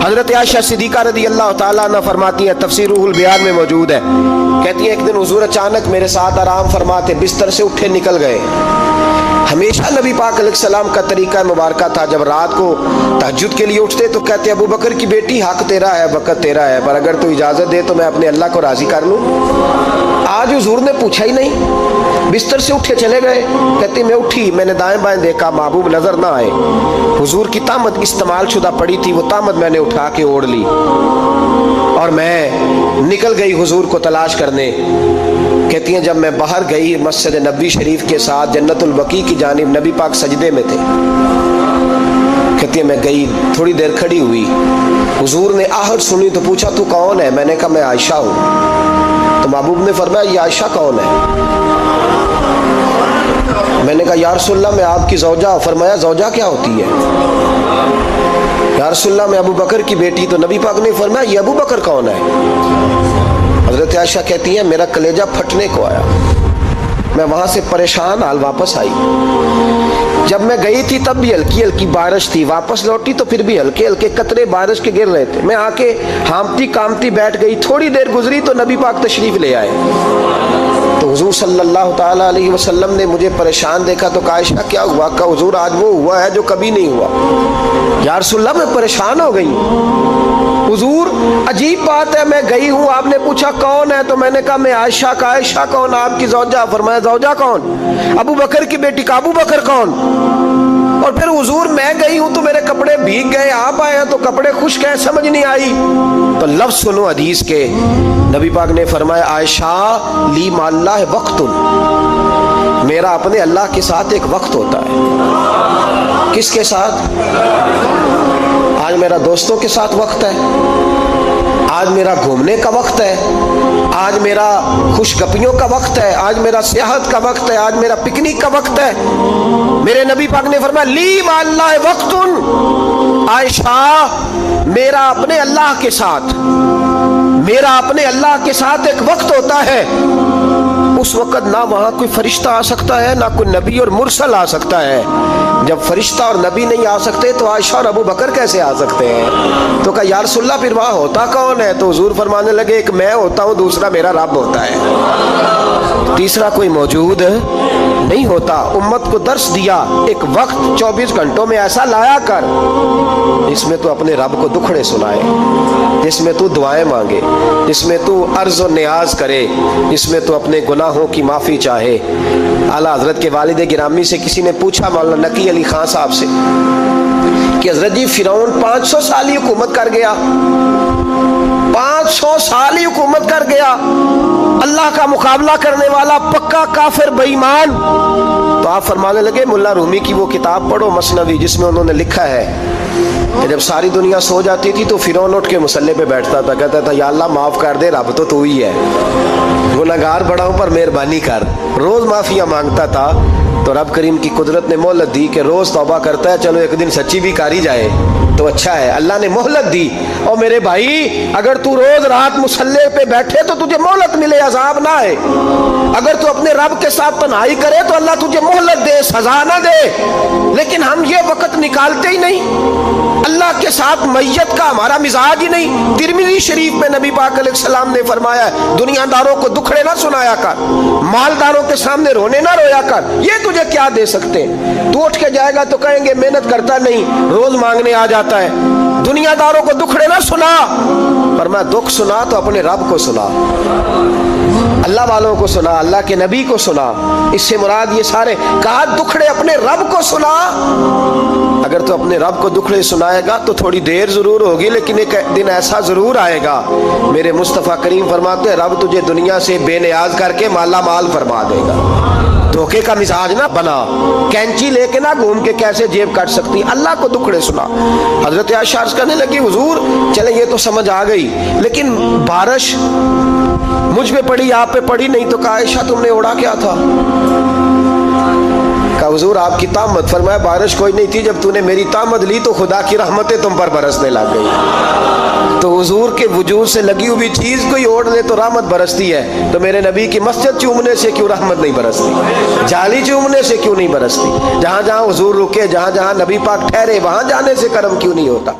حضرت عائشہ صدیقہ رضی اللہ تعالیٰ عنہ فرماتی ہیں، تفسیر روح البیان میں موجود ہے، کہتی ہیں ایک دن حضور اچانک میرے ساتھ آرام فرماتے بستر سے اٹھے نکل گئے۔ ہمیشہ نبی پاک علیہ السلام کا طریقہ مبارکہ تھا، جب رات کو تہجد کے لیے اٹھتے تو کہتے ابو بکر کی بیٹی حق تیرا ہے، وقت تیرا ہے، پر اگر تو اجازت دے تو میں اپنے اللہ کو راضی کر لوں۔ آج حضور نے پوچھا ہی نہیں، بستر سے اٹھے چلے گئے۔ کہتے میں اٹھی، میں نے دائیں بائیں دیکھا، محبوب نظر نہ آئے۔ حضور کی طامت استعمال شدہ پڑی تھی، وہ طامت میں نے اٹھا کے اوڑھ لی اور میں نکل گئی حضور کو تلاش کرنے۔ کہتی ہیں جب میں باہر گئی مسجد نبوی شریف کے ساتھ جنت البقیع کی جانب، نبی پاک سجدے میں تھے۔ کہتی ہیں میں گئی، تھوڑی دیر کھڑی ہوئی، حضور نے آہٹ سنی تو پوچھا تو کون ہے؟ میں نے کہا میں عائشہ ہوں۔ تو محبوب نے فرمایا یہ عائشہ کون ہے؟ میں نے کہا یا رسول اللہ میں آپ کی زوجہ۔ فرمایا زوجہ کیا ہوتی ہے؟ یا رسول اللہ میں ابو بکر کی بیٹی۔ تو نبی پاک نے فرمایا یہ ابو بکر کون ہے؟ حضرت عائشہ کہتی ہیں میرا کلیجہ پھٹنے کو آیا، میں وہاں سے پریشان حال واپس آئی۔ جب میں گئی تھی تب بھی ہلکی ہلکی بارش تھی، واپس لوٹی تو پھر بھی ہلکے ہلکے قطرے بارش کے گر رہے تھے۔ میں آ کے ہامتی کامتی بیٹھ گئی، تھوڑی دیر گزری تو نبی پاک تشریف لے آئے۔ تو حضور صلی اللہ تعالیٰ علیہ وسلم نے مجھے پریشان دیکھا تو کہا عائشہ کیا ہوا؟ کہا حضور آج وہ ہوا ہے جو کبھی نہیں ہوا۔ یا رسول اللہ میں پریشان ہو گئی۔ حضور عجیب بات ہے، میں گئی ہوں، آپ نے پوچھا کون ہے تو میں نے کہا میں عائشہ۔ کا عائشہ کون؟ آپ کی زوجہ۔ فرمایا زوجہ کون؟ ابو بکر کی بیٹی۔ کا ابو بکر کون؟ اور پھر حضور میں گئی ہوں تو میرے کپڑے بھیگ گئے، آپ آئے ہیں تو کپڑے خشک ہیں، سمجھ نہیں آئی۔ تو لفظ سنو حدیث کے، نبی پاک نے فرمایا عائشہ لی مع اللہ وقت، میرا اپنے اللہ کے ساتھ ایک وقت ہوتا ہے۔ کس کے ساتھ؟ آج میرا دوستوں کے ساتھ وقت ہے، آج میرا گھومنے کا وقت ہے، آج میرا خوش گپیوں کا وقت ہے، آج میرا سیاحت کا وقت ہے، آج میرا پکنک کا وقت ہے۔ میرے نبی پاک نے فرمایا لی مع اللہ وقت، عائشہ میرا اپنے اللہ کے ساتھ، میرا اپنے اللہ کے ساتھ ایک وقت ہوتا ہے۔ اس وقت نہ وہاں کوئی فرشتہ آ سکتا ہے، نہ کوئی نبی اور مرسل آ سکتا ہے۔ جب فرشتہ اور نبی نہیں آ سکتے تو عائشہ اور ابو بکر کیسے آ سکتے ہیں؟ تو کہا یا رسول اللہ پھر وہاں ہوتا کون ہے؟ تو حضور فرمانے لگے ایک میں ہوتا ہوں، دوسرا میرا رب ہوتا ہے، تیسرا کوئی موجود نہیں ہوتا۔ امت کو درس دیا ایک وقت 24 گھنٹوں میں ایسا لایا کر جس میں تو اپنے رب کو دکھڑے سنائے، جس میں تو دعائیں مانگے، جس میں تو عرض و نیاز کرے، جس میں تو اپنے گناہوں کی معافی چاہے۔ اعلیٰ حضرت کے والد گرامی سے کسی نے پوچھا، مولانا نقی علی خان صاحب سے، کہ حضرت جی فرعون 500 سال ہی حکومت کر گیا، 500 سال ہی حکومت کر گیا، اللہ کا مقابلہ کرنے والا پکا کافر بے ایمان۔ تو آپ فرمانے لگے ملا رومی کی وہ کتاب پڑھو مثنوی، جس میں انہوں نے لکھا ہے کہ جب ساری دنیا سو جاتی تھی تو فرعون اٹھ کے مصلی پہ بیٹھتا تھا، کہتا تھا یا اللہ معاف کر دے، رب تو ہی ہے، گناہگار بڑا ہوں پر مہربانی کر۔ روز معافیاں مانگتا تھا تو رب کریم کی قدرت نے مہلت دی کہ روز توبہ کرتا ہے، چلو ایک دن سچی بھی کاری جائے تو اچھا ہے، اللہ نے مہلت دی۔ اور میرے بھائی اگر تو روز رات مصلی پہ بیٹھے تو تجھے مہلت ملے، عذاب نہ آئے۔ اگر تو اپنے رب کے ساتھ تنہائی کرے تو اللہ تجھے مہلت دے، سزا نہ دے۔ لیکن ہم یہ وقت نکالتے ہی نہیں، اللہ کے ساتھ میت کا ہمارا مزاج ہی نہیں۔ ترمذی شریف میں نبی پاک علیہ السلام نے فرمایا دنیا داروں کو دکھڑے نہ سنایا کر، مالداروں کے سامنے رونے نہ رویا کر، یہ تجھے کیا دے سکتے؟ تو اٹھ کے جائے گا تو کہیں گے محنت کرتا نہیں، روز مانگنے آ جاتا ہے۔ دنیا داروں کو دکھڑے نہ سنا، پر میں دکھ سنا تو اپنے رب کو سنا، اللہ والوں کو سنا، اللہ کے نبی کو سنا۔ اس سے مراد یہ سارے کہا دکھڑے اپنے رب کو سنا۔ اگر تو اپنے رب کو دکھڑے سنائے گا تو تھوڑی دیر ضرور ہوگی، لیکن ایک دن ایسا ضرور آئے گا، میرے مصطفیٰ کریم فرماتے ہیں رب تجھے دنیا سے بے نیاز کر کے مالا مال فرما دے گا۔ دھوکے کا مزاج نہ بنا، کینچی لے کے نہ گھوم کے کیسے جیب کاٹ سکتی، اللہ کو دکھڑے سنا۔ حضرت عائشہ عرض کرنے لگی حضور چلے یہ تو سمجھ آ گئی، لیکن بارش مجھ پہ پڑی آپ پہ پڑی نہیں، تو کہا عائشہ تم نے اڑا کیا تھا؟ کہا حضور آپ کی طامت۔ فرمایا بارش کوئی نہیں تھی، جب تو نے میری طامت لی تو خدا کی رحمتیں تم پر برسنے لگ گئی۔ تو حضور کے وجود سے لگی ہوئی چیز کوئی اوڑھ لے تو رحمت برستی ہے، تو میرے نبی کی مسجد چومنے سے کیوں رحمت نہیں برستی؟ جالی چومنے سے کیوں نہیں برستی؟ جہاں جہاں حضور رکے، جہاں جہاں نبی پاک ٹھہرے، وہاں جانے سے کرم کیوں نہیں ہوتا؟